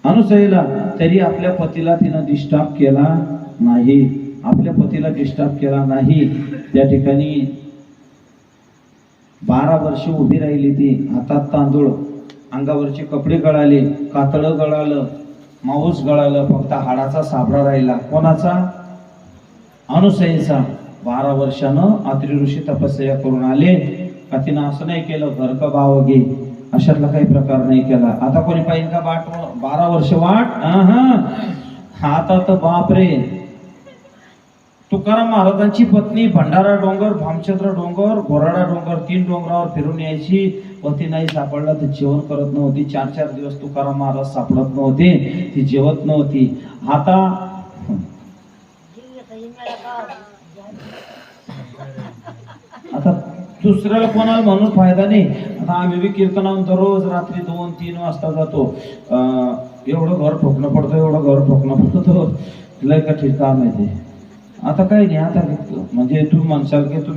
अनुसयेला तरी आपल्या पतीला तिनं डिस्टर्ब केला नाही, आपल्या पतीला डिस्टर्ब केला नाही. त्या ठिकाणी 12 वर्ष उभी राहिली ती. हातात तांदूळ, अंगावरचे कपडे गळाले, कातळं गळालं, माऊस गळालं, फक्त हाडाचा साबळा राहिला. कोणाचा? अनुसयेचा. 12 वर्षानं अत्रि ऋषी तपस्या करून आले का तिनं असं नाही केलं घर का भाव घे, अशातला काही प्रकार नाही केला. आता कोणी पाहिजे का वाट? 12 वर्ष वाट? आता तर बापरे. तुकाराम महाराजांची पत्नी भंडारा डोंगर, भामचंद्र डोंगर, घोराडा डोंगर, 3 डोंगरावर फिरून यायची. पती नाही सापडला तर जेवण करत नव्हती. 4-4 दिवस तुकाराम महाराज सापडत नव्हते, ती जेवत नव्हती. आता दुसऱ्याला कोणाला म्हणून फायदा नाही. आता आम्ही बी कीर्तनावर दररोज रात्री 2-3 वाजता जातो. एवढं घर ठोकणं पडतं, एवढं घर ठोकणं पडतं, लय कठीण काम आहे ते. आता काही नाही. आता म्हणजे तू म्हणशाल की तुम्ही